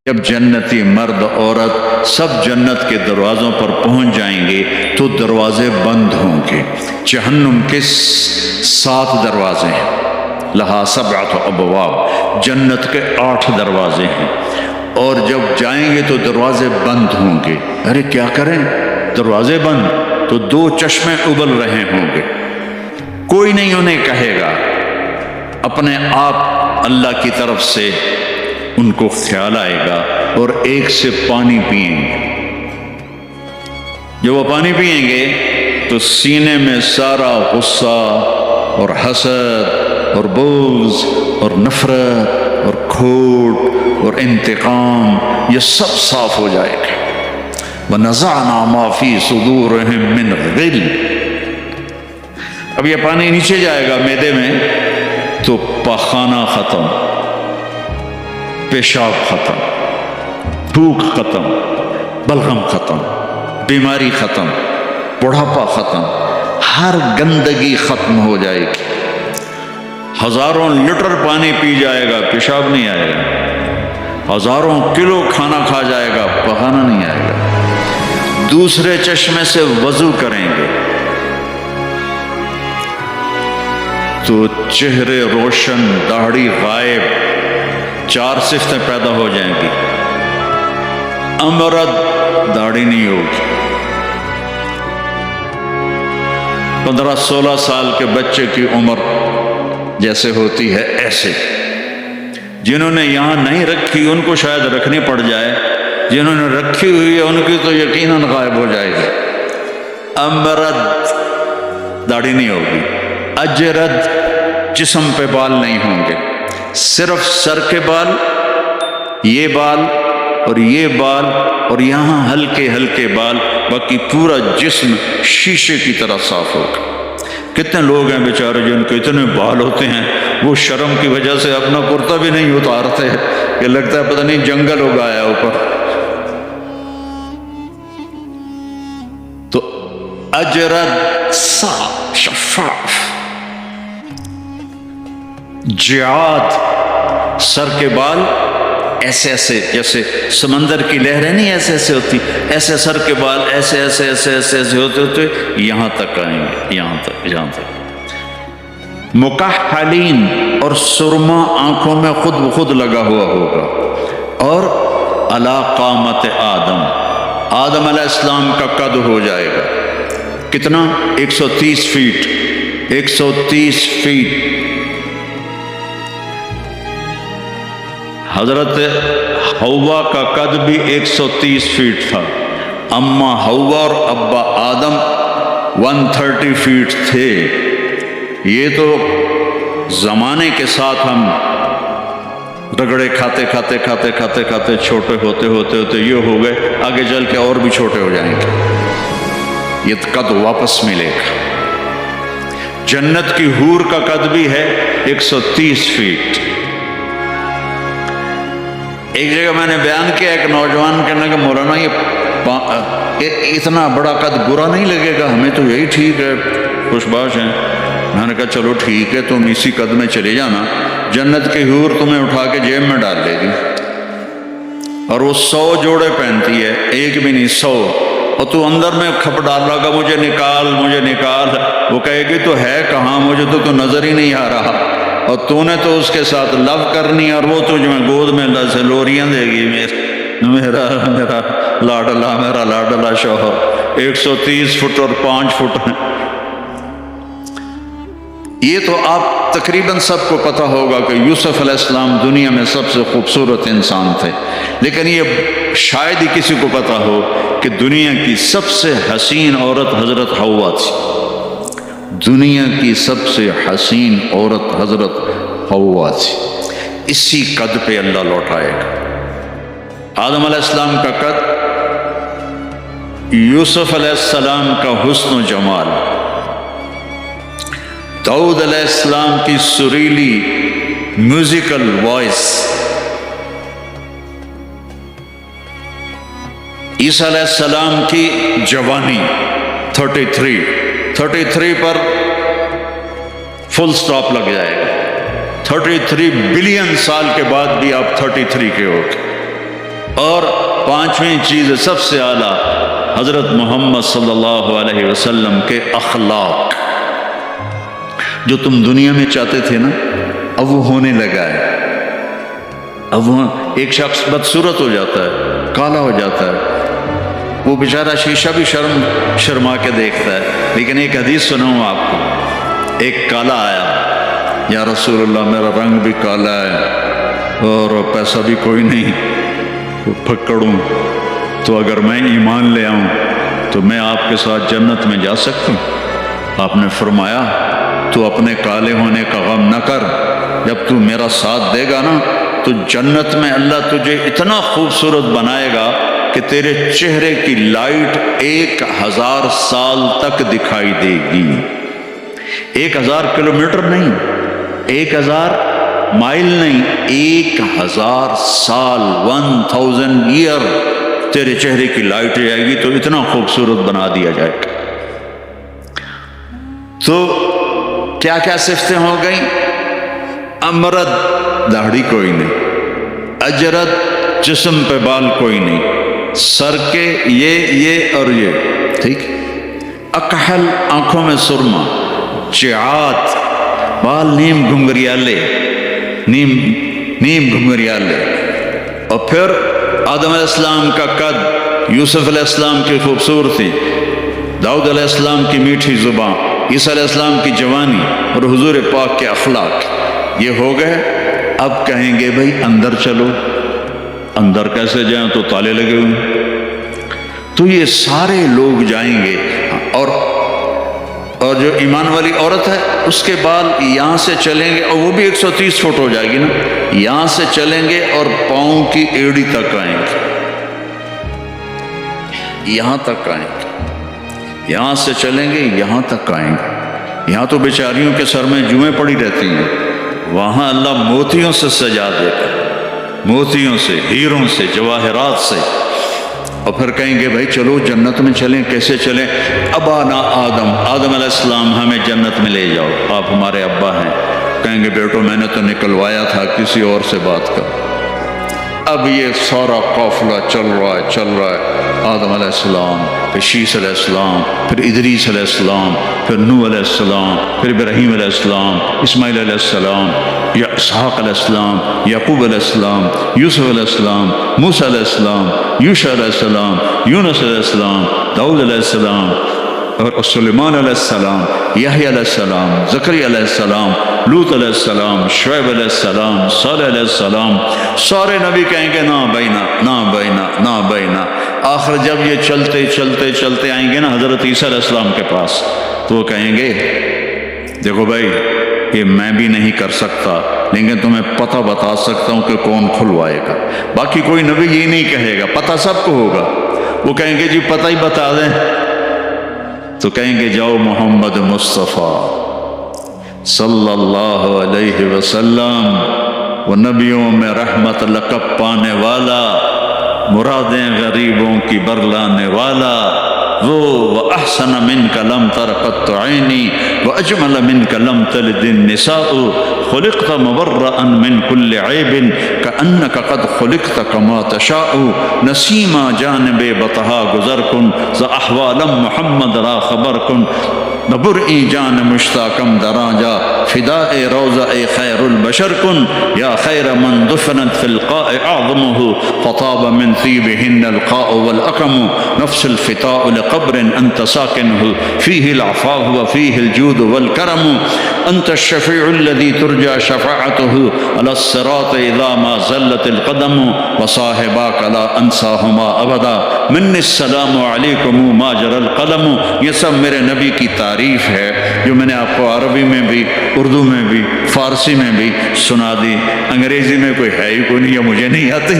جب جنتی مرد عورت سب جنت کے دروازوں پر پہنچ جائیں گے تو دروازے بند ہوں گے۔ جہنم کے 7 دروازے ہیں، لہا 7 ابواب، جنت کے 8 دروازے ہیں، اور جب جائیں گے تو دروازے بند ہوں گے۔ ارے کیا کریں، دروازے بند تو 2 چشمے ابل رہے ہوں گے، کوئی نہیں انہیں کہے گا، اپنے آپ اللہ کی طرف سے ان کو خیال آئے گا اور ایک سے پانی پئیں گے۔ جب وہ پانی پئیں گے تو سینے میں سارا غصہ اور حسد اور بغض اور نفرت اور کھوٹ اور انتقام یہ سب صاف ہو جائے گا۔ وَنَزَعْنَا مَا فِي صُدُورِهِم مِّن غِلٍّ۔ اب یہ پانی نیچے جائے گا معدے میں تو پاخانہ ختم، پیشاب ختم، بھوک ختم، بلغم ختم، بیماری ختم، بڑھاپا ختم، ہر گندگی ختم ہو جائے گی۔ ہزاروں لیٹر پانی پی جائے گا، پیشاب نہیں آئے گا، ہزاروں کلو کھانا کھا جائے گا، پخانا نہیں آئے گا۔ دوسرے چشمے سے وضو کریں گے تو چہرے روشن، داڑھی غائب، 4 صفتیں پیدا ہو جائیں گی۔ امرد، داڑھی نہیں ہوگی۔ 15-16 سال کے بچے کی عمر جیسے ہوتی ہے ایسے، جنہوں نے یہاں نہیں رکھی ان کو شاید رکھنی پڑ جائے، جنہوں نے رکھی ہوئی ہے ان کی تو یقیناً غائب ہو جائے گی۔ امرد، داڑھی نہیں ہوگی۔ اجرد، جسم پہ بال نہیں ہوں گے، صرف سر کے بال، یہ بال اور یہ بال اور یہاں ہلکے ہلکے بال، باقی پورا جسم شیشے کی طرح صاف ہوگا۔ کتنے لوگ ہیں بیچارے جن کو اتنے بال ہوتے ہیں وہ شرم کی وجہ سے اپنا کرتا بھی نہیں اتارتے کہ لگتا ہے پتہ نہیں جنگل اگایا اوپر۔ تو اجرد، صاف شفاف۔ جعاد، سر کے بال ایسے ایسے، جیسے سمندر کی لہریں نہیں ایسے ایسے ہوتی، ایسے سر کے بال ایسے ایسے ایسے ایسے ایسے ہوتے ہوتے یہاں تک آئیں گے، یہاں تک، یہاں تک۔ مکحلین، اور سرما آنکھوں میں خود بخود لگا ہوا ہوگا۔ اور علی قامت آدم، آدم علیہ السلام کا قد ہو جائے گا کتنا؟ 130 فیٹ، 130 فیٹ۔ حضرت حوا کا قد بھی 130 فیٹ تھا، اما حوا اور ابا آدم 130 فیٹ تھے۔ یہ تو زمانے کے ساتھ ہم رگڑے کھاتے کھاتے کھاتے کھاتے کھاتے چھوٹے ہوتے ہوتے ہوتے یہ ہو گئے، آگے چل کے اور بھی چھوٹے ہو جائیں گے، یہ قد واپس ملے گا۔ جنت کی حور کا قد بھی ہے 130 فیٹ۔ ایک جگہ میں نے بیان کیا، ایک نوجوان کہنے لگا مولانا یہ اتنا بڑا قد برا نہیں لگے گا، ہمیں تو یہی ٹھیک ہے، خوش باش ہیں۔ میں نے کہا چلو ٹھیک ہے، تم اسی قد میں چلے جانا، جنت کی حور تمہیں اٹھا کے جیب میں ڈال لے گی، اور وہ 100 جوڑے پہنتی ہے، ایک بھی نہیں 100، اور تو اندر میں کھپ ڈال رہا گا مجھے نکال مجھے نکال، وہ کہے گی تو ہے کہاں، مجھے تو نظر ہی نہیں آ رہا، اور تو نے تو اس کے ساتھ لو کرنی، اور وہ تجھ میں گود میں سے لوریاں دے گی، میرا لاڈلا شوہر۔ 130 فٹ اور 5 فٹ ہیں۔ یہ تو آپ تقریباً سب کو پتہ ہوگا کہ یوسف علیہ السلام دنیا میں سب سے خوبصورت انسان تھے، لیکن یہ شاید ہی کسی کو پتہ ہو کہ دنیا کی سب سے حسین عورت حضرت حوا تھی۔ دنیا کی سب سے حسین عورت حضرت حوا تھی۔ اسی قد پہ اللہ لوٹائے گا۔ آدم علیہ السلام کا قد، یوسف علیہ السلام کا حسن و جمال، داؤد علیہ السلام کی سریلی میوزیکل وائس، عیسیٰ علیہ السلام کی جوانی 33 پر فل سٹاپ لگ جائے گا۔ 33 بلین سال کے بعد بھی آپ 33 کے ہو گے۔ اور پانچویں چیز سب سے اعلیٰ حضرت محمد صلی اللہ علیہ وسلم کے اخلاق، جو تم دنیا میں چاہتے تھے نا اب وہ ہونے لگا ہے۔ اب وہ ایک شخص بدصورت ہو جاتا ہے، کالا ہو جاتا ہے، وہ بیچارہ شیشہ بھی شرما کے دیکھتا ہے۔ لیکن ایک حدیث سناؤں آپ کو، ایک کالا آیا، یا رسول اللہ میرا رنگ بھی کالا ہے اور پیسہ بھی کوئی نہیں، پھکڑوں تو اگر میں ایمان لے آؤں تو میں آپ کے ساتھ جنت میں جا سکتا ہوں؟ آپ نے فرمایا تو اپنے کالے ہونے کا غم نہ کر، جب تو میرا ساتھ دے گا نا تو جنت میں اللہ تجھے اتنا خوبصورت بنائے گا کہ تیرے چہرے کی لائٹ 1000 سال تک دکھائی دے گی۔ 1000 کلومیٹر نہیں، 1000 مائل نہیں، 1000 سال، 1000 ایئر تیرے چہرے کی لائٹ جائے گی، تو اتنا خوبصورت بنا دیا جائے گا۔ تو کیا کیا صفتیں ہو گئیں؟ امرد، داڑھی کوئی نہیں، اجرد، جسم پہ بال کوئی نہیں، سر کے یہ اور یہ، ٹھیک، اکحل، آنکھوں میں سرما، چعات، بال نیم گھنگریالے، نیم گھنگریالے، اور پھر آدم علیہ السلام کا قد، یوسف علیہ السلام کی خوبصورتی، داؤد علیہ السلام کی میٹھی زبان، عیسیٰ علیہ السلام کی جوانی اور حضور پاک کے اخلاق، یہ ہو گئے۔ اب کہیں گے بھائی اندر چلو، اندر کیسے جائیں؟ تو تالے لگے ہوئے، تو یہ سارے لوگ جائیں گے، اور جو ایمان والی عورت ہے اس کے بال یہاں سے چلیں گے، اور وہ بھی 130 فٹ ہو جائے گی نا، یہاں سے چلیں گے اور پاؤں کی ایڑی تک آئیں گے، یہاں تک آئیں گے، یہاں سے چلیں گے یہاں تک آئیں گے۔ یہاں تو بیچاریوں کے سر میں جوئیں پڑی رہتی ہیں، وہاں اللہ موتیوں سے سجا دے گا، موتیوں سے، ہیروں سے، جواہرات سے، اور پھر کہیں گے بھائی چلو جنت میں چلیں، کیسے چلیں؟ ابانا آدم علیہ السلام ہمیں جنت میں لے جاؤ، آپ ہمارے ابا ہیں۔ کہیں گے بیٹو میں نے تو نکلوایا تھا، کسی اور سے بات کر۔ اب یہ سارا قافلہ چل رہا ہے، آدم علیہ السلام، پھر شیس علیہ السلام، پھر ادریس علیہ السلام، پھر نوح علیہ السلام، پھر ابراہیم علیہ السلام، اسماعیل علیہ السلام، یا اسحاق علیہ السلام، یعقوب علیہ السلام، یوسف علیہ السلام، موسیٰ علیہ السلام، یوشع علیہ السلام، یونس علیہ السلام، داؤد علیہ السلام، اور سلیمان علیہ السلام، یحییٰ علیہ السلام، زکریا علیہ السلام، لوط علیہ السلام، شعیب علیہ السلام، صالح علیہ السلام، سارے نبی کہیں گے نا بینا، نا بینا، نا بینا۔ آخر جب یہ چلتے آئیں گے نا حضرت عیسیٰ علیہ السلام کے پاس، تو وہ کہیں گے دیکھو بھائی یہ میں بھی نہیں کر سکتا، لیکن تمہیں پتہ بتا سکتا ہوں کہ کون کھلوائے گا۔ باقی کوئی نبی یہ نہیں کہے گا، پتہ سب کو ہوگا۔ وہ کہیں گے جی پتہ ہی بتا دیں، تو کہیں گے جاؤ محمد مصطفیٰ صلی اللہ علیہ وسلم، وہ نبیوں میں رحمت لقب پانے والا، مرادیں غریبوں کی برلانے والا، وہ وَأَحْسَنَ مِنْكَ لَمْ تَرَ قَطُّ عَيْنِي وَأَجْمَلَ مِنْكَ لَمْ تَلِدِ النِّسَاءُ خُلِقْتَ مُبَرَّأً مِنْ كُلِّ عَيْبٍ كَأَنَّكَ قَدْ خُلِقْتَ كَمَا تَشَاءُ نسیما جانب بطہا گزر کن ز احوالم محمد را خبر کن ببرئی جان مشتاقم دراجا فداء روضہ خیر البشر کن یا خیر من دفنت فی القاء اعظمه فطاب من طیبهن القاء والاقم نفس الفتاء لقبر انت ساکنه فيه العفاف وفيه الجود والكرم انت الشفيع الذي ترجى شفاعته على الصراط اذا ما زلت القدم وصاحباك لا انساهما ابدا من السلام علیکم ما جرى القلم۔ یہ سب میرے نبی کی تعریف ہے جو میں نے آپ کو عربی میں بھی، اردو میں بھی، فارسی میں بھی سنا دی، انگریزی میں کوئی ہے ہی کوئی نہیں، یا مجھے نہیں آتی۔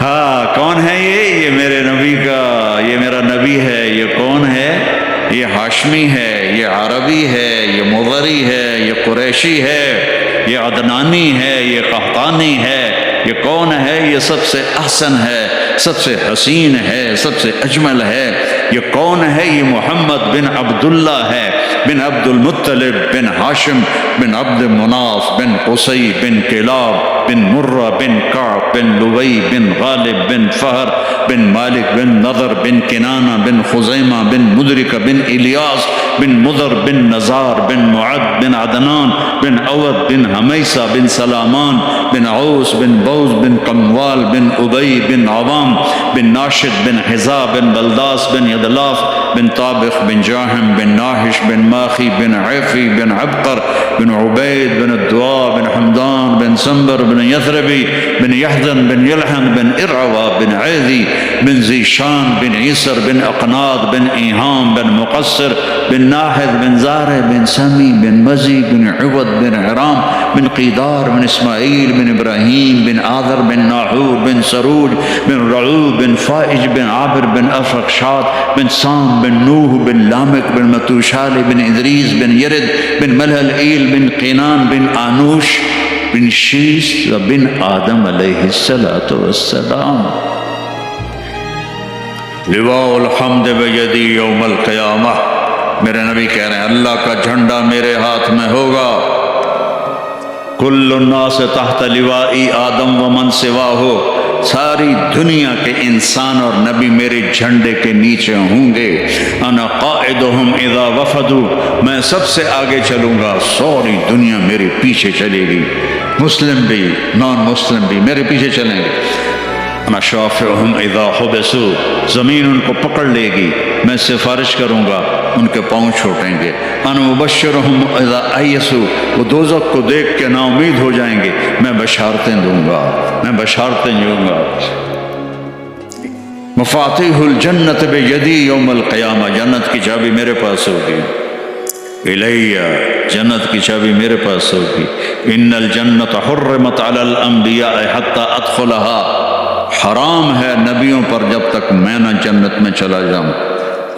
ہاں کون ہے یہ میرے نبی کا، یہ میرا نبی ہے۔ یہ کون ہے؟ یہ ہاشمی ہے، یہ عربی ہے، یہ مضری ہے، یہ قریشی ہے، یہ عدنانی ہے، یہ قحطانی ہے۔ یہ کون ہے؟ یہ سب سے احسن ہے، سب سے حسین ہے، سب سے اجمل ہے۔ یہ کون ہے؟ یہ محمد بن عبداللہ ہے۔ بن عبد المطلب بن ہاشم بن عبد مناف بن قصی بن کلاب بن مرہ بن کعب بن لوی بن غالب بن فہر بن مالک بن نضر بن کنانہ بن خزیمہ بن مدرکہ بن الیاس بن مضر بن نزار بن معد بن عدنان بن عوض بن حمیسہ بن سلامان بن عوس بن بوز بن قموال بن ابی بن عوام بن ناشد بن حذا بن بلداس بن یدلاف بن طابخ بن جاہم بن ناحش بن ماخی بن عیفی بن عبقر بن عبید بن الدعاء بن حمدان بن سنبر بن یثربی بن یحزن بن یلحن بن ارعوا بن عیدی بن زیشان بن عیسر بن اقناط بن ایہام بن مقصر بن ناحد بن زارع بن سمی بن مزی بن عوض بن عرام بن قیدار بن اسماعیل بن ابراہیم بن آذر بن ناحور بن سروج بن رعوب بن فائج بن عابر بن افرقشاد بن سام بن نوح بن لامک بن متوشال بن ادریس بن یرد بن ملہل ایل بن قینان بن آنوش بن شیس بن آدم علیہ السلام۔ لواء الحمد بیدی یوم القیامہ، میرے نبی کہہ رہے ہیں اللہ کا جھنڈا میرے ہاتھ میں ہوگا۔ کل الناس تحت لوائی آدم ومن سواہ، ساری دنیا کے انسان اور نبی میرے جھنڈے کے نیچے ہوں گے۔ انا قائدہم اذا وفدوا، میں سب سے آگے چلوں گا، ساری دنیا میرے پیچھے چلے گی، مسلم بھی نان مسلم بھی میرے پیچھے چلیں گے۔ انا شافعہم اذا حبسوا، زمین ان کو پکڑ لے گی، میں سفارش کروں گا، ان کے پاؤں چھوٹیں گے۔ انا مبشرہم اذا ایسوا، وہ دوزخ کو دیکھ کے نا امید ہو جائیں گے، میں بشارتیں دوں گا، میں بشارتیں دوں گا۔ مفاتیح الجنت بیدی یوم القیامہ، جنت کی چابی میرے پاس ہوگی۔ الیہ، جنت کی چابی میرے پاس ہوگی۔ ان الجنت حرمت علی الانبیاء حتی ادخلها، حرام ہے نبیوں پر جب تک میں نہ جنت میں چلا جاؤں،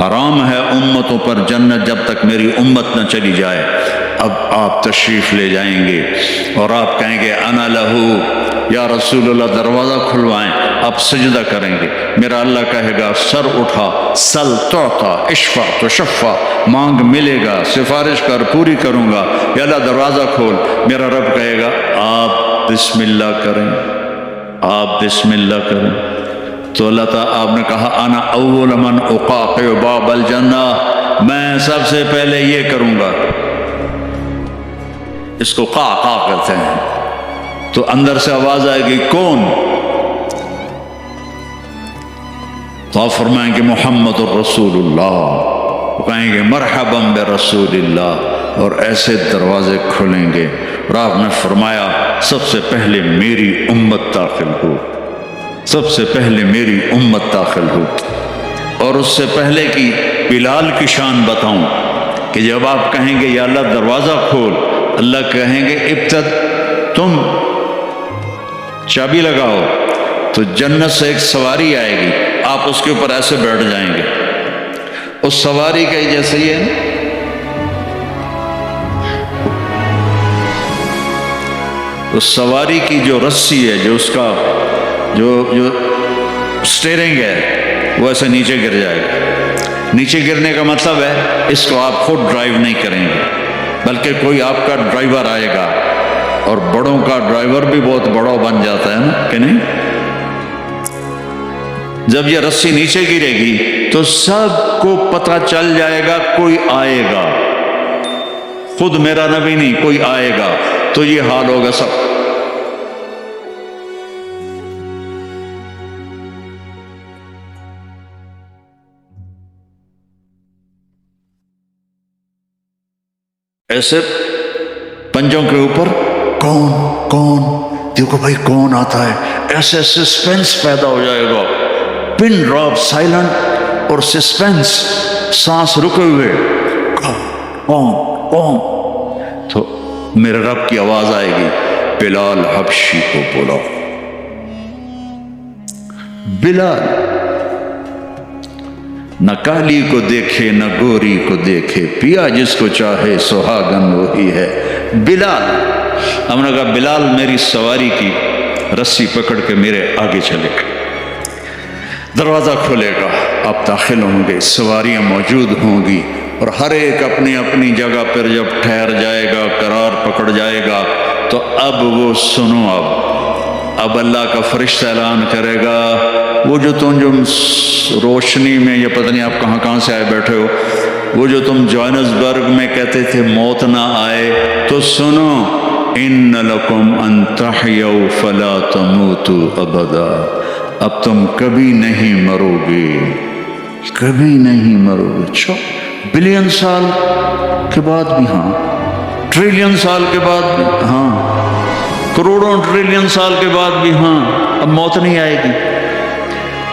حرام ہے امتوں پر جنت جب تک میری امت نہ چلی جائے۔ اب آپ تشریف لے جائیں گے اور آپ کہیں گے انا لہو، یا رسول اللہ دروازہ کھلوائیں، آپ سجدہ کریں گے، میرا اللہ کہے گا سر اٹھا، سل تعطا، اشفع تشفع، مانگ ملے گا، سفارش کر پوری کروں گا، یا اللہ دروازہ کھول، میرا رب کہے گا آپ بسم اللہ کریں، آپ بسم اللہ کریں۔ تو اللہ تعالیٰ آپ نے کہا انا اول من اقاقع باب الجنہ، میں سب سے پہلے یہ کروں گا، اس کو قعقاع کہتے ہیں۔ تو اندر سے آواز آئے گی کون؟ تو آپ فرمائیں گے محمد الرسول اللہ، وہ کہیں گے مرحبا برسول اللہ، اور ایسے دروازے کھلیں گے، اور آپ نے فرمایا سب سے پہلے میری امت داخل ہو، سب سے پہلے میری امت داخل ہو۔ اور اس سے پہلے کی بلال کی شان بتاؤں کہ جب آپ کہیں گے یا اللہ دروازہ کھول، اللہ کہیں گے تم چابی لگاؤ، تو جنت سے ایک سواری آئے گی، آپ اس کے اوپر ایسے بیٹھ جائیں گے، اس سواری کا جیسے یہ اس سواری کی جو رسی ہے، جو اس کا جو سٹیئرنگ ہے، وہ ایسے نیچے گر جائے گا۔ نیچے گرنے کا مطلب ہے اس کو آپ خود ڈرائیو نہیں کریں گے، بلکہ کوئی آپ کا ڈرائیور آئے گا، اور بڑوں کا ڈرائیور بھی بہت بڑا بن جاتا ہے نا کہ نہیں؟ جب یہ رسی نیچے گرے گی تو سب کو پتہ چل جائے گا کوئی آئے گا، خود میرا نبی نہیں، کوئی آئے گا، تو یہ حال ہوگا سب۔ ایسے پنجوں کے اوپر کون کون، دیکھو بھائی کون آتا ہے، ایسے سسپینس پیدا ہو جائے گا، پن ڈراپ سائلنٹ اور سسپینس، سانس رکے ہوئے، کون کون، تو میرے رب کی آواز آئے گی بلال حبشی کو بولا۔ بلال نہ کالی کو دیکھے نہ گوری کو دیکھے، پیا جس کو چاہے سہاگن وہی ہے بلال۔ ہم نے کہا بلال میری سواری کی رسی پکڑ کے میرے آگے چلے گا، دروازہ کھلے گا، آپ داخل ہوں گے، سواریاں موجود ہوں گی، اور ہر ایک اپنی اپنی جگہ پر جب ٹھہر جائے گا، قرار پکڑ جائے گا، تو اب وہ سنو، اب اللہ کا فرشتہ اعلان کرے گا، وہ جو تم روشنی میں، یا پتہ نہیں آپ کہاں کہاں سے آئے بیٹھے ہو، وہ جو تم جوہانسبرگ میں کہتے تھے موت نہ آئے، تو سنو، ان لکم ان تحیوا فلا تموتوا ابدا، اب تم کبھی نہیں مرو گے، کبھی نہیں مرو گے۔ بلین سال کے بعد بھی ہاں، ٹریلین سال کے بعد بھی ہاں، کروڑوں ٹریلین سال کے بعد بھی ہاں، اب موت نہیں آئے گی۔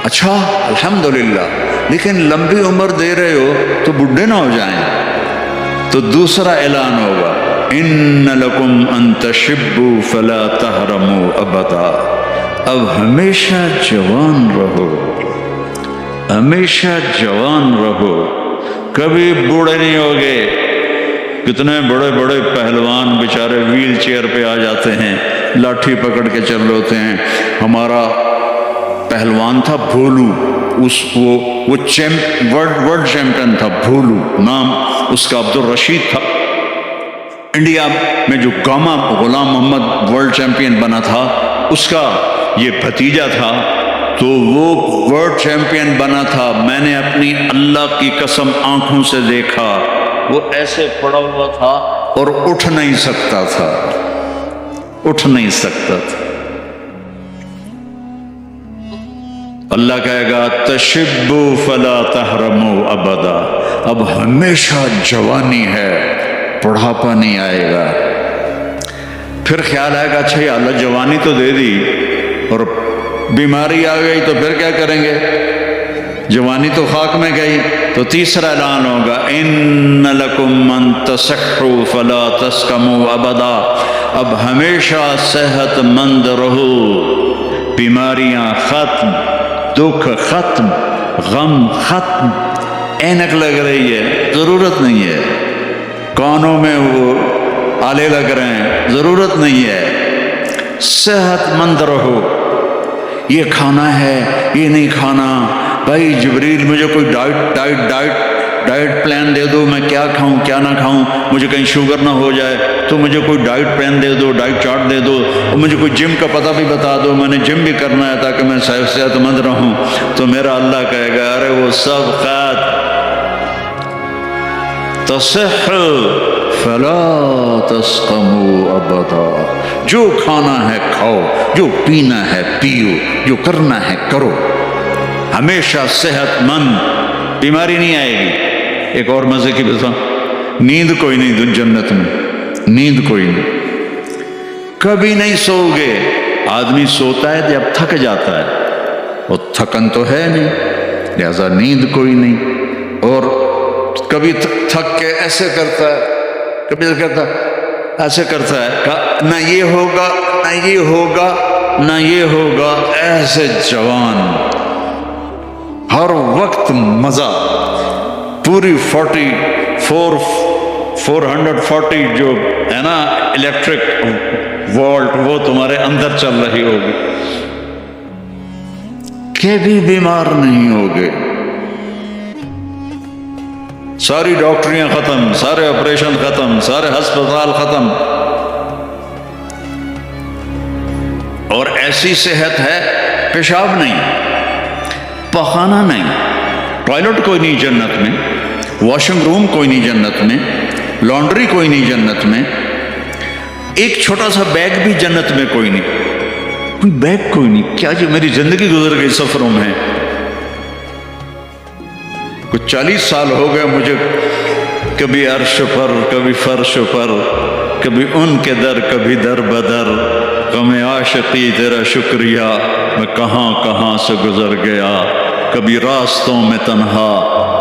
اچھا الحمدللہ، لیکن لمبی عمر دے رہے ہو تو بڈھے نہ ہو جائیں، تو دوسرا اعلان ہوگا، ان لکم ان تشبوا فلا تحرموا ابدا، اب ہمیشہ جوان رہو، ہمیشہ جوان رہو، کبھی بوڑھے نہیں ہوگے۔ کتنے بڑے بڑے پہلوان بیچارے ویل چیئر پہ آ جاتے ہیں، لاٹھی پکڑ کے چل رہے ہوتے ہیں۔ ہمارا پہلوان تھا بھولو، وہ ورلڈ چیمپئن تھا، بھولو نام اس کا عبد الرشید تھا۔ انڈیا میں جو گاما غلام محمد ورلڈ چیمپئن بنا تھا، اس کا یہ بھتیجا تھا، تو وہ ورلڈ چیمپئن بنا تھا۔ میں نے اپنی اللہ کی قسم آنکھوں سے دیکھا، وہ ایسے پڑا ہوا تھا اور اٹھ نہیں سکتا تھا، اٹھ نہیں سکتا تھا۔ اللہ کہے گا تشبوا فلا تحرموا ابدا، اب ہمیشہ جوانی ہے، بڑھاپا نہیں آئے گا۔ پھر خیال آئے گا، اچھا یا اللہ جوانی تو دے دی اور بیماری آ گئی تو پھر کیا کریں گے؟ جوانی تو خاک میں گئی۔ تو تیسرا اعلان ہوگا، ان لکم ان تصحوا فلا تسقموا ابدا، اب ہمیشہ صحت مند رہو، بیماریاں ختم، دکھ ختم، غم ختم۔ اینک لگ رہی ہے، ضرورت نہیں ہے، کانوں میں وہ آلے لگ رہے ہیں، ضرورت نہیں ہے، صحت مند رہو۔ یہ کھانا ہے، یہ نہیں کھانا، بھائی جبریل مجھے کوئی ڈائٹ پلان دے دو، میں کیا کھاؤں کیا نہ کھاؤں، مجھے کہیں شوگر نہ ہو جائے تو مجھے کوئی ڈائٹ پلان دے دو، ڈائٹ چارٹ دے دو، اور مجھے کوئی جم کا پتہ بھی بتا دو، میں نے جم بھی کرنا ہے تاکہ میں صحت مند رہوں۔ تو میرا اللہ کہے گا، ارے وہ سب خط تصح فلا تسقموا ابدا، جو کھانا ہے کھاؤ، جو پینا ہے پیو، جو کرنا ہے کرو، ہمیشہ صحت مند، بیماری نہیں آئے گی۔ ایک اور مزے کی بتا، نیند کوئی نہیں جنت میں، نیند کوئی نہیں، کبھی نہیں سو گے۔ آدمی سوتا ہے جب تھک جاتا ہے، اور تھکن تو ہے نہیں، لہذا نیند کوئی نہیں۔ اور کبھی تھک کے ایسے کرتا ہے، کبھی کہتا ایسے کرتا ہے، نہ یہ ہوگا نہ یہ ہوگا نہ یہ ہوگا، ایسے جوان، ہر وقت مزہ، پوری 440 جو ہے نا الیکٹرک وولٹ، وہ تمہارے اندر چل رہی ہوگی، کبھی بیمار نہیں ہوگے۔ ساری ڈاکٹریاں ختم، سارے آپریشن ختم، سارے ہسپتال ختم، اور ایسی صحت ہے، پیشاب نہیں، پخانہ نہیں، ٹوائلٹ کوئی نہیں جنت میں، واشنگ روم کوئی نہیں جنت میں، لانڈری کوئی نہیں جنت میں، ایک چھوٹا سا بیگ بھی جنت میں کوئی نہیں، کوئی بیگ کوئی نہیں۔ کیا جو میری زندگی گزر گئی سفروں میں، کچھ 40 سال ہو گئے مجھے، کبھی عرش پر کبھی فرش پر، کبھی ان کے در کبھی در بدر، غم عاشقی تیرا شکریہ، میں کہاں کہاں سے گزر گیا، کبھی راستوں میں تنہا،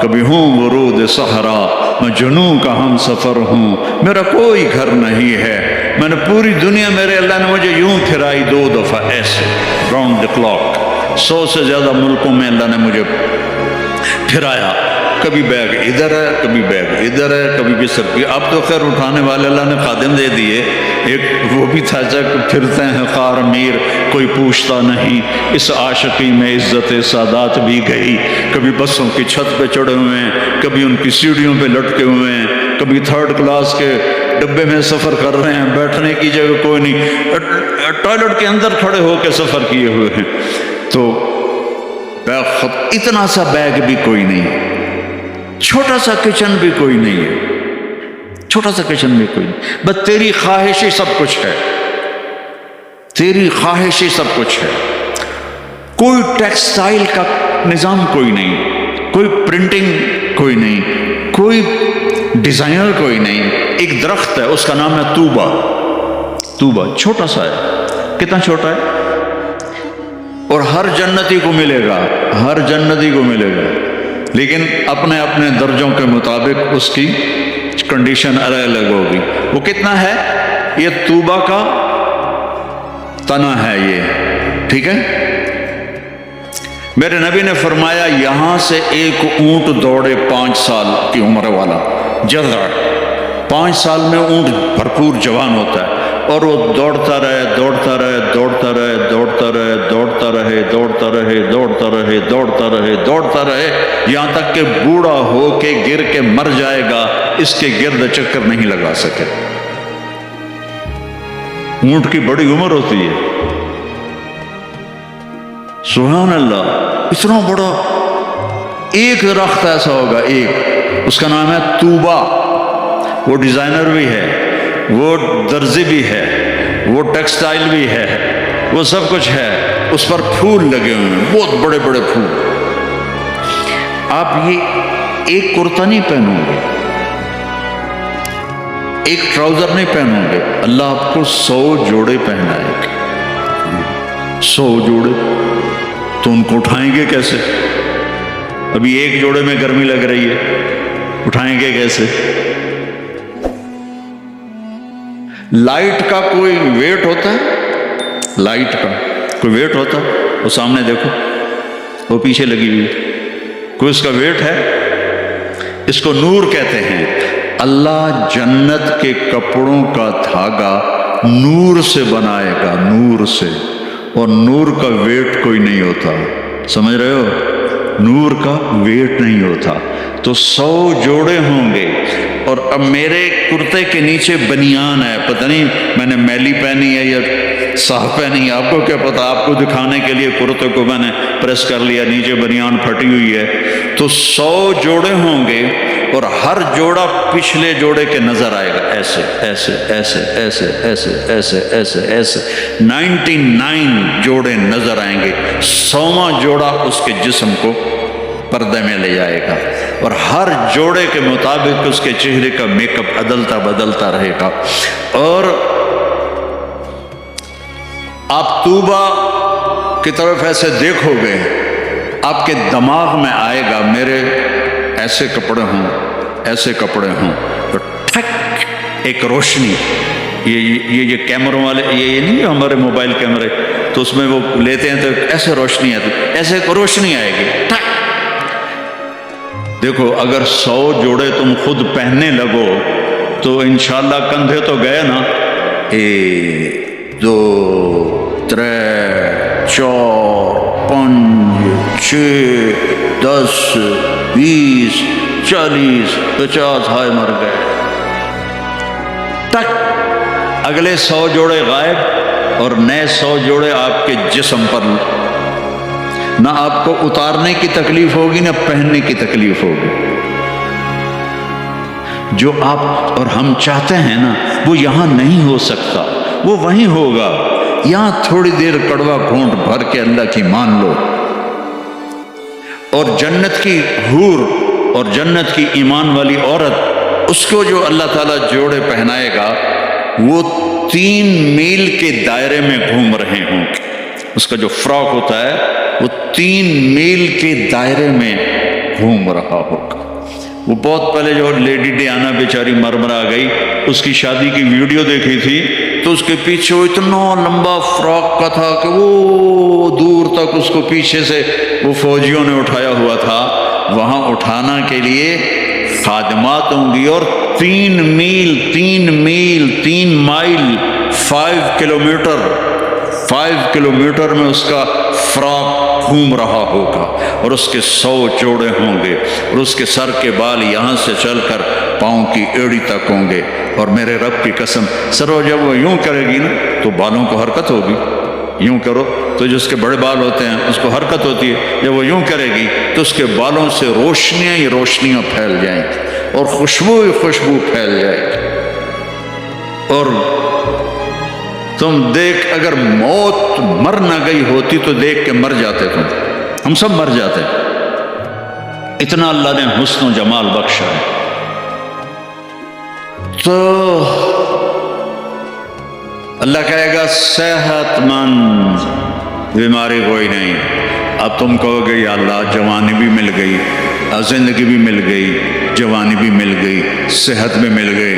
کبھی ہوں ورود صحرا، میں جنوں کا ہم سفر ہوں، میرا کوئی گھر نہیں ہے، میں نے پوری دنیا، میرے اللہ نے مجھے یوں پھرائی 2 دفعہ ایسے راؤنڈ دی کلاک، 100 سے زیادہ ملکوں میں اللہ نے مجھے پھرایا، کبھی بیگ ادھر ہے کبھی بیگ ادھر ہے کبھی بستر کی. اب تو خیر اٹھانے والے اللہ نے خادم دے دیے. ایک وہ بھی تھا جب پھرتے ہیں خار میر کوئی پوچھتا نہیں. اس عاشقی میں عزت سادات بھی گئی. کبھی بسوں کی چھت پہ چڑھے ہوئے ہیں, کبھی ان کی سیڑھیوں پہ لٹکے ہوئے ہیں, کبھی تھرڈ کلاس کے ڈبے میں سفر کر رہے ہیں, بیٹھنے کی جگہ کوئی نہیں, ٹوائلٹ کے اندر کھڑے ہو کے سفر کیے ہوئے ہیں. تو اتنا سا بیگ بھی کوئی نہیں, چھوٹا سا کچن بھی کوئی نہیں ہے, چھوٹا سا کچن بھی کوئی نہیں. بس تیری خواہش ہی سب کچھ ہے, تیری خواہش ہی سب کچھ ہے. کوئی ٹیکسٹائل کا نظام کوئی نہیں, کوئی پرنٹنگ کوئی نہیں, کوئی ڈیزائنر کوئی نہیں. ایک درخت ہے اس کا نام ہے طوبہ. طوبہ چھوٹا سا ہے, کتنا چھوٹا ہے, اور ہر جنتی کو ملے گا, ہر جنتی کو ملے گا, لیکن اپنے اپنے درجوں کے مطابق اس کی کنڈیشن الگ الگ ہوگی. وہ کتنا ہے, یہ طوبہ کا تنا ہے یہ, ٹھیک ہے. میرے نبی نے فرمایا یہاں سے ایک اونٹ دوڑے 5 سال کی عمر والا, جذع 5 سال میں اونٹ بھرپور جوان ہوتا ہے, اور وہ دوڑتا رہے دوڑتا رہے دوڑتا رہے دوڑتا رہے دوڑتا رہے دوڑتا رہے دوڑتا رہے دوڑتا رہے دوڑتا رہے یہاں تک کہ بوڑھا ہو کے گر کے مر جائے گا, اس کے گرد چکر نہیں لگا سکے. اونٹ کی بڑی عمر ہوتی ہے, سبحان اللہ. اتنا بڑا ایک درخت ایسا ہوگا, ایک, اس کا نام ہے طوبہ. وہ ڈیزائنر بھی ہے, وہ درزی بھی ہے, وہ ٹیکسٹائل بھی ہے, وہ سب کچھ ہے. اس پر پھول لگے ہوئے ہیں, بہت بڑے بڑے پھول. آپ یہ ایک کرتا نہیں پہنو گے, ایک ٹراؤزر نہیں پہنو گے, اللہ آپ کو 100 جوڑے پہنائے گا. 100 جوڑے تو ان کو اٹھائیں گے کیسے؟ ابھی ایک جوڑے میں گرمی لگ رہی ہے, اٹھائیں گے کیسے؟ لائٹ کا کوئی ویٹ ہوتا ہے, لائٹ کا کوئی ویٹ ہوتا ہے؟ وہ سامنے دیکھو, وہ پیچھے لگی ہوئی, کوئی اس کا ویٹ ہے؟ اس کو نور کہتے ہیں. اللہ جنت کے کپڑوں کا دھاگا نور سے بنائے گا, نور سے, اور نور کا ویٹ کوئی نہیں ہوتا. سمجھ رہے ہو, نور کا ویٹ نہیں ہوتا. تو 100 جوڑے ہوں گے. اور اب میرے کرتے کے نیچے بنیان ہے, پتہ نہیں میں نے میلی پہنی ہے یا صاف پہنی ہے, آپ کو کیا پتا. آپ کو دکھانے کے لیے کرتے کو میں نے پریس کر لیا, نیچے بنیان پھٹی ہوئی ہے. تو 100 جوڑے ہوں گے, اور ہر جوڑا پچھلے جوڑے کے نظر آئے گا, ایسے ایسے ایسے ایسے ایسے ایسے ایسے ایسے 99 جوڑے نظر آئیں گے. 100واں جوڑا اس کے جسم کو پردے میں لے جائے گا, اور ہر جوڑے کے مطابق اس کے چہرے کا میک اپ بدلتا بدلتا رہے گا. اور آپ طوبہ کی طرف ایسے دیکھو گے, آپ کے دماغ میں آئے گا میرے ایسے کپڑے ہوں, ایسے کپڑے ہوں. تو ٹھک ایک روشنی, یہ کیمروں والے, یہ نہیں ہمارے موبائل کیمرے, تو اس میں وہ لیتے ہیں تو ایسے روشنی آتی, ایسے روشنی آئے گی. ٹھک دیکھو, اگر 100 جوڑے تم خود پہننے لگو تو انشاءاللہ کندھے تو گئے نا. 1 2 3 4 5 6 10 20 40 50 ہائے مر گئے. ٹک, اگلے 100 جوڑے غائب, اور نئے 100 جوڑے آپ کے جسم پر. نہ آپ کو اتارنے کی تکلیف ہوگی, نہ پہننے کی تکلیف ہوگی. جو آپ اور ہم چاہتے ہیں نا, وہ یہاں نہیں ہو سکتا, وہ وہیں ہوگا. یہاں تھوڑی دیر کڑوا گھونٹ بھر کے اللہ کی مان لو, اور جنت کی حور اور جنت کی ایمان والی عورت, اس کو جو اللہ تعالیٰ جوڑے پہنائے گا, وہ 3 میل کے دائرے میں گھوم رہے ہوں گے. اس کا جو فراک ہوتا ہے وہ 3 میل کے دائرے میں گھوم رہا ہوگا. وہ بہت پہلے جو لیڈی ڈیانا بیچاری مرمرا گئی, اس کی شادی کی ویڈیو دیکھی تھی, تو اس کے پیچھے وہ اتنا لمبا فراک کا تھا کہ وہ دور تک اس کو پیچھے سے وہ فوجیوں نے اٹھایا ہوا تھا. وہاں اٹھانا کے لیے خادمات ہوں گی، اور 3 مائل 5 کلومیٹر میں اس کا فراق گھوم رہا ہوگا، اور اس کے 100 جوڑے ہوں گے، اور اس کے سر کے بال یہاں سے چل کر پاؤں کی ایڑی تک ہوں گے۔ اور میرے رب کی قسم، سرو جب وہ یوں کرے گی نا تو بالوں کو حرکت ہوگی، یوں کرو تو جس کے بڑے بال ہوتے ہیں اس کو حرکت ہوتی ہے، جب وہ یوں کرے گی تو اس کے بالوں سے روشنیاں ہی روشنیاں پھیل جائیں گی، اور خوشبو ہی خوشبو پھیل جائے گی۔ اور تم دیکھ، اگر موت مر نہ گئی ہوتی تو دیکھ کے مر جاتے تم، ہم سب مر جاتے، اتنا اللہ نے حسن و جمال بخشا ہے۔ تو اللہ کہے گا صحت مند، بیماری کوئی نہیں۔ اب تم کہو گے یا اللہ جوانی بھی مل گئی، زندگی بھی مل گئی، جوانی بھی مل گئی، صحت بھی مل گئی،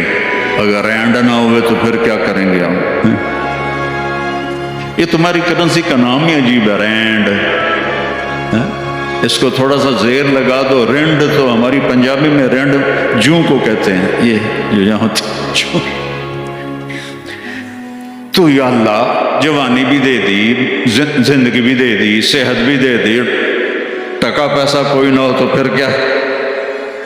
اگر رینڈ نہ ہوئے تو پھر کیا کریں گے ہم؟ یہ تمہاری کرنسی کا نام ہی عجیب ہے، رینڈ۔ اس کو تھوڑا سا زیر لگا دو، رینڈ، تو ہماری پنجابی میں رینڈ جوں کو کہتے ہیں، یہ جو یہاں ہوتی جوں۔ تو یا اللہ جوانی بھی دے دی، زندگی بھی دے دی، صحت بھی دے دی، ٹکا پیسہ کوئی نہ ہو تو پھر کیا؟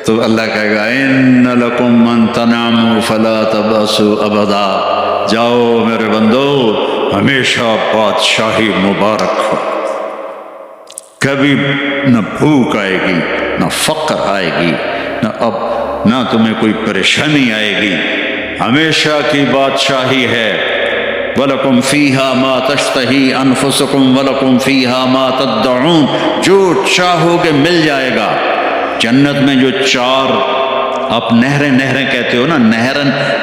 تو اللہ کہے گا ان لکم من تنعموا فلا تبأسوا ابدا، جاؤ میرے بندو ہمیشہ بادشاہی مبارک ہو، کبھی نہ بھوک آئے گی، نہ فقر آئے گی، نہ تمہیں کوئی پریشانی آئے گی، ہمیشہ کی بادشاہی ہے۔ وَلَكُمْ فِيهَا مَا تَشْتَهِي أَنفُسُكُمْ وَلَكُمْ فِيهَا مَا تَدَّعُونَ، جو چاہو گے مل جائے گا۔ جنت میں جو 4 آپ نہریں کہتے ہو نا،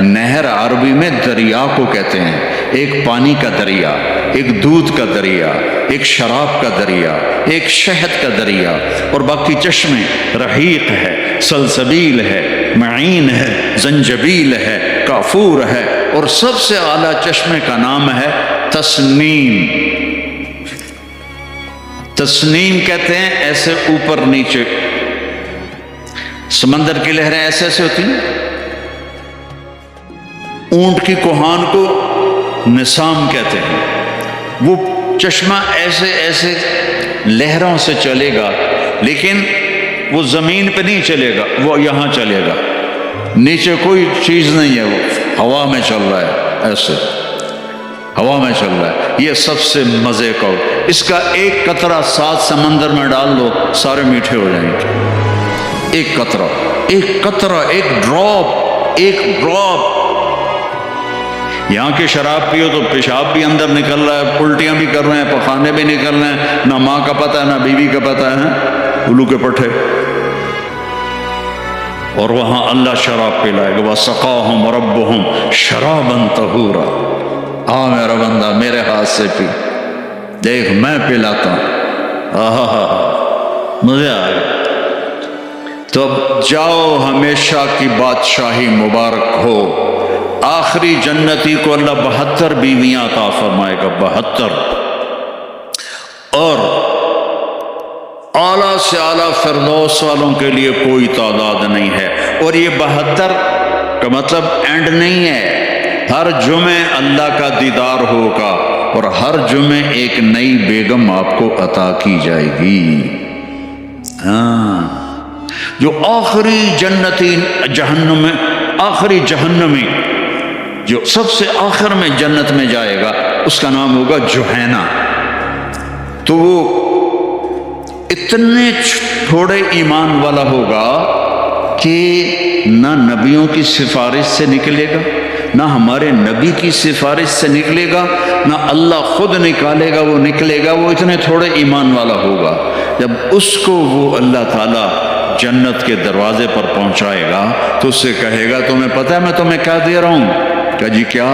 نہر عربی میں دریا کو کہتے ہیں، ایک پانی کا دریا، ایک دودھ کا دریا، ایک شراب کا دریا، ایک شہد کا دریا، اور باقی چشمے، رحیق ہے، سلسبیل ہے، معین ہے، زنجبیل ہے، کافور ہے، اور سب سے اعلیٰ چشمے کا نام ہے تسنیم۔ تسنیم کہتے ہیں ایسے اوپر نیچے، سمندر کی لہریں ایسے ایسے ہوتی ہیں، اونٹ کی کوہان کو نسام کہتے ہیں، وہ چشمہ ایسے ایسے لہروں سے چلے گا، لیکن وہ زمین پہ نہیں چلے گا، وہ یہاں چلے گا، نیچے کوئی چیز نہیں ہے، وہ ہوا میں چل رہا ہے، ایسے ہوا میں چل رہا ہے۔ یہ سب سے مزے کا ہو، اس کا ایک قطرہ 7 سمندر میں ڈال دو، سارے میٹھے ہو جائیں گے۔ ایک قطرہ، ایک ڈراپ۔ یہاں کی شراب پیو تو پیشاب بھی اندر نکل رہا ہے، الٹیاں بھی کر رہے ہیں، پخانے بھی نکل رہے ہیں، نہ ماں کا پتہ ہے نہ بیوی کا پتہ ہے، الو کے پٹھے۔ اور وہاں اللہ شراب پلائے گا، وَسَقَاهُمْ رَبُّهُمْ شَرَابًا طَهُورًا، میرا بندہ میرے ہاتھ سے پی، دیکھ میں پلاتا ہوں، مزے آ گئے۔ تو اب جاؤ، ہمیشہ کی بادشاہی مبارک ہو۔ آخری جنتی کو اللہ 72 بیویاں عطا فرمائے گا، 72، اور اعلیٰ سے اعلیٰ فردوس والوں کے لیے کوئی تعداد نہیں ہے۔ اور یہ 72 کا مطلب اینڈ نہیں ہے، ہر جمعے اللہ کا دیدار ہوگا، اور ہر جمعے ایک نئی بیگم آپ کو عطا کی جائے گی۔ جو آخری جنتی آخری جہنمی جو سب سے آخر میں جنت میں جائے گا، اس کا نام ہوگا جوہینہ۔ تو وہ اتنے تھوڑے ایمان والا ہوگا کہ نہ نبیوں کی سفارش سے نکلے گا، نہ ہمارے نبی کی سفارش سے نکلے گا، نہ اللہ خود نکالے گا، وہ نکلے گا، وہ اتنے تھوڑے ایمان والا ہوگا۔ جب اس کو وہ اللہ تعالیٰ جنت کے دروازے پر پہنچائے گا تو اس سے کہے گا تمہیں پتہ ہے میں تمہیں کیا دے رہا ہوں؟ کہا جی کیا؟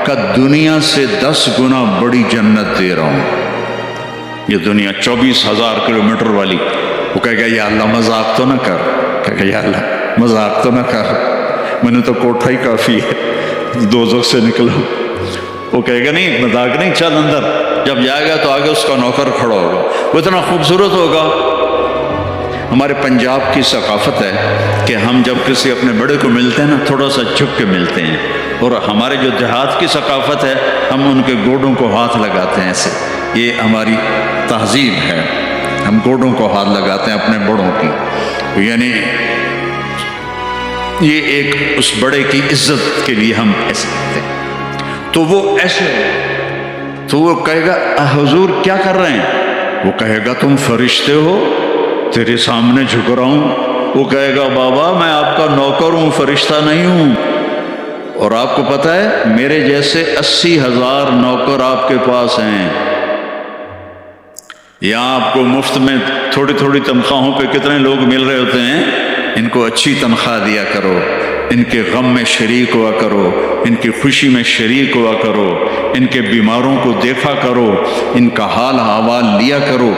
کہ دنیا سے 10 گنا بڑی جنت دے رہا ہوں۔ یہ دنیا 24,000 کلومیٹر والی، وہ کہے گا یا اللہ مذاق تو نہ کر، کہے گا یا اللہ مذاق تو نہ کر، میں نے تو کوٹھا ہی کافی ہے، دوزخ سے نکلا۔ وہ کہے گا نہیں مذاق نہیں، چل اندر۔ جب جائے گا تو آگے اس کا نوکر کھڑا ہوگا، وہ اتنا خوبصورت ہوگا، ہمارے پنجاب کی ثقافت ہے کہ ہم جب کسی اپنے بڑے کو ملتے ہیں نا تھوڑا سا جھک کے ملتے ہیں، اور ہمارے جو دیہات کی ثقافت ہے ہم ان کے گوڈوں کو ہاتھ لگاتے ہیں ایسے، یہ ہماری تہذیب ہے، ہم گوڈوں کو ہاتھ لگاتے ہیں اپنے بڑوں کی، یعنی یہ ایک اس بڑے کی عزت کے لیے ہم ایسے کرتے ہیں۔ تو وہ ایسے، تو وہ کہے گا حضور کیا کر رہے ہیں؟ وہ کہے گا تم فرشتے ہو، تیرے سامنے جھک رہا ہوں۔ وہ کہے گا بابا میں آپ کا نوکر ہوں، فرشتہ نہیں ہوں، اور آپ کو پتہ ہے میرے جیسے 80,000 نوکر آپ کے پاس ہیں، یہاں آپ کو مفت میں تھوڑی تھوڑی تنخواہوں پہ کتنے لوگ مل رہے ہوتے ہیں، ان کو اچھی تنخواہ دیا کرو، ان کے غم میں شریک ہوا کرو، ان کی خوشی میں شریک ہوا کرو، ان کے بیماروں کو دیکھا کرو، ان کا حال احوال لیا کرو۔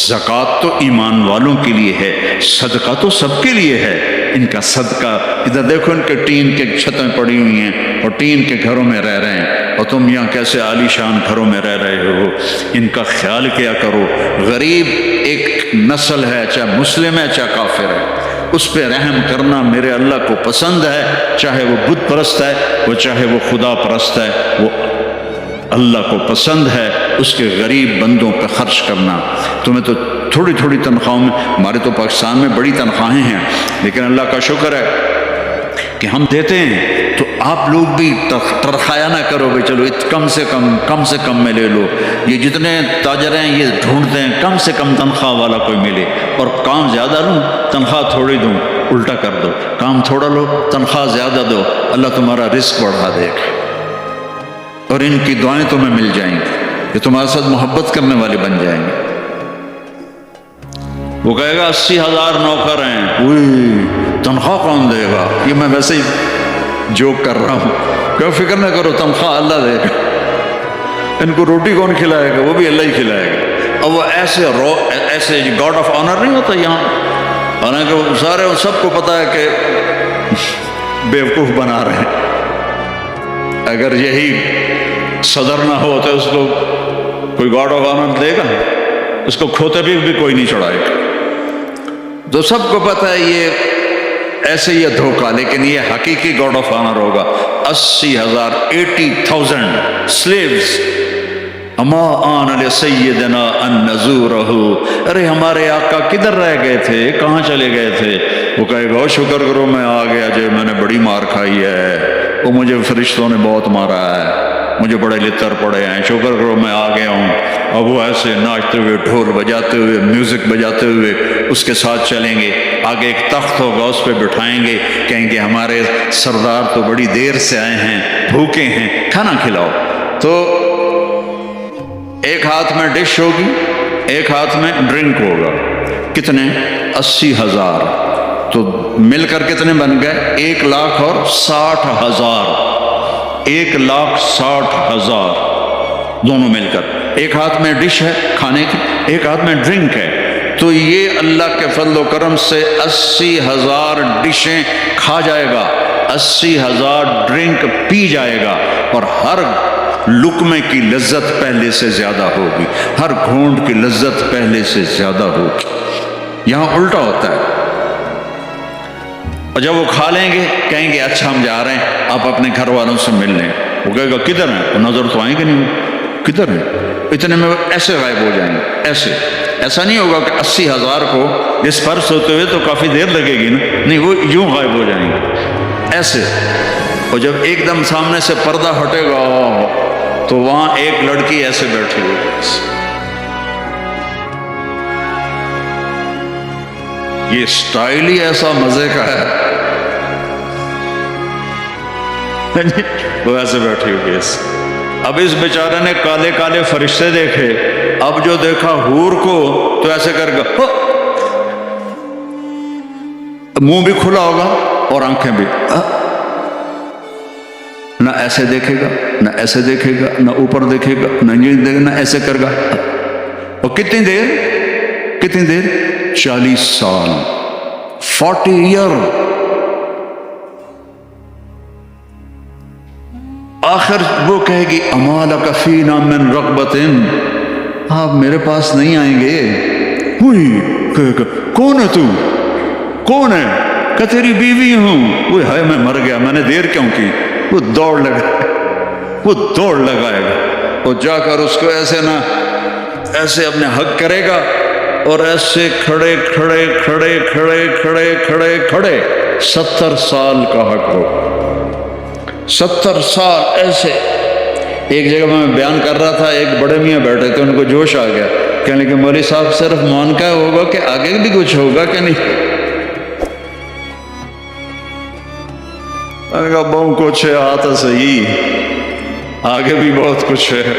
زکوٰۃ تو ایمان والوں کے لیے ہے، صدقہ تو سب کے لیے ہے۔ ان کا صدقہ، ادھر دیکھو ان کے ٹین کے چھتیں پڑی ہوئی ہیں اور ٹین کے گھروں میں رہ رہے ہیں، اور تم یہاں کیسے عالی شان گھروں میں رہ رہے ہو، ان کا خیال کیا کرو۔ غریب ایک نسل ہے، چاہے مسلم ہے چاہے کافر ہے، اس پہ رحم کرنا میرے اللہ کو پسند ہے، چاہے وہ بت پرست ہے، وہ چاہے وہ خدا پرست ہے، وہ اللہ کو پسند ہے اس کے غریب بندوں پہ خرچ کرنا۔ تمہیں تو تھوڑی تھوڑی تنخواہوں میں، ہمارے تو پاکستان میں بڑی تنخواہیں ہیں، لیکن اللہ کا شکر ہے کہ ہم دیتے ہیں، تو آپ لوگ بھی ترخایا نہ کرو کہ چلو کم سے کم میں لے لو۔ یہ جتنے تاجر ہیں یہ ڈھونڈتے ہیں کم سے کم تنخواہ والا کوئی ملے، اور کام زیادہ لوں تنخواہ تھوڑی دوں، الٹا کر دو، کام تھوڑا لو تنخواہ زیادہ دو، اللہ تمہارا رزق بڑھا دے گا، اور ان کی دعائیں تمہیں مل جائیں گی، کہ تمہارے ساتھ محبت کرنے والے بن جائیں گے۔ وہ کہے گا 80,000 نوکر ہیں، اوئی تنخواہ کون دے گا؟ یہ میں ویسے ہی جوک کر رہا ہوں، کہ فکر نہ کرو تنخواہ اللہ دے گا، ان کو روٹی کون کھلائے گا؟ وہ بھی اللہ ہی کھلائے گا۔ اور وہ ایسے گاڈ آف آنر نہیں ہوتا یہاں، حالانکہ وہ سارے ان سب کو پتا ہے کہ بیوقوف بنا رہے ہیں، اگر یہی صدر نہ ہو تو اس کو کوئی گاڈ آف آنر دے گا؟ اس کو کھوتے بھی کوئی نہیں چڑھائے گا۔ تو سب کو پتہ ہے یہ ایسے ہی دھوکہ، لیکن یہ حقیقی گاڈ آف آنر ہوگا۔ 80,000 slaves، اما آن لسیدنا ان نزورہ، ارے ہمارے آقا کدھر رہ گئے تھے، کہاں چلے گئے تھے؟ وہ کہے گا شکر کرو میں آ گیا جی، میں نے بڑی مار کھائی ہے، وہ مجھے فرشتوں نے بہت مارا ہے، مجھے بڑے لتر پڑے ہیں، شکر کرو میں آ گیا ہوں۔ اب وہ ایسے ناچتے ہوئے، ڈھول بجاتے ہوئے، میوزک بجاتے ہوئے اس کے ساتھ چلیں گے، آگے ایک تخت ہوگا اس پہ بٹھائیں گے، کہیں گے ہمارے سردار تو بڑی دیر سے آئے ہیں، بھوکے ہیں، کھانا کھلاؤ۔ تو ایک ہاتھ میں ڈش ہوگی، ایک ہاتھ میں ڈرنک ہوگا، کتنے؟ 80,000، تو مل کر کتنے بن گئے؟ 1,60,000، 1,60,000 دونوں مل کر۔ ایک ہاتھ میں ڈش ہے کھانے کی، ایک ہاتھ میں ڈرنک ہے، تو یہ اللہ کے فضل و کرم سے 80,000 ڈشیں کھا جائے گا، 80,000 ڈرنک پی جائے گا، اور ہر لقمے کی لذت پہلے سے زیادہ ہوگی، ہر گھونٹ کی لذت پہلے سے زیادہ ہوگی۔ یہاں الٹا ہوتا ہے، اور جب وہ کھا لیں گے کہیں گے اچھا ہم جا رہے ہیں، آپ اپنے گھر والوں سے مل لیں۔ وہ کہے گا کدھر ہیں؟ وہ نظر تو آئیں گے نہیں، کدھر ہیں؟ اتنے میں وہ ایسے غائب ہو جائیں گے، ایسا نہیں ہوگا کہ 80,000 کو ڈسپرس ہوتے ہوئے تو کافی دیر لگے گی نا، نہیں، وہ یوں غائب ہو جائیں گے ایسے۔ اور جب ایک دم سامنے سے پردہ ہٹے گا تو وہاں ایک لڑکی ایسے بیٹھی ہوگی، یہ سٹائل ہی ایسا مزے کا ہے، وہ ایسے بیٹھی ہوگی ایسے۔ اب اس بیچارے نے کالے کالے فرشتے دیکھے، اب جو دیکھا حور کو تو ایسے کر گا، منہ بھی کھلا ہوگا اور آنکھیں بھی، نہ ایسے دیکھے گا، نہ ایسے دیکھے گا، نہ اوپر دیکھے گا، نہ یہ دیکھے گا، نہ ایسے کر گا۔ اور کتنی دیر 40 سال، 40 ایئر۔ آخر وہ کہے گی اما لک فینا من رغبت، آپ میرے پاس نہیں آئیں گے؟ ہوئی کون ہے تو؟ کون ہے؟ کہ تیری بیوی ہوں۔ وہ ہے میں مر گیا، میں نے دیر کیوں کی؟ وہ دوڑ لگائے گا، وہ جا کر اس کو ایسے نہ ایسے اپنے حق کرے گا، اور ایسے کھڑے 70 سال کا حق ہو، 70 سال ایسے۔ ایک جگہ میں بیان کر رہا تھا، ایک بڑے میاں بیٹھے تھے، ان کو جوش آ گیا، کہنے لگے مولوی صاحب صرف مان کا ہوگا کہ آگے بھی کچھ ہوگا کہ نہیں؟ میں نے کہا بہت کچھ ہے، آتا صحیح، آگے بھی بہت کچھ ہے۔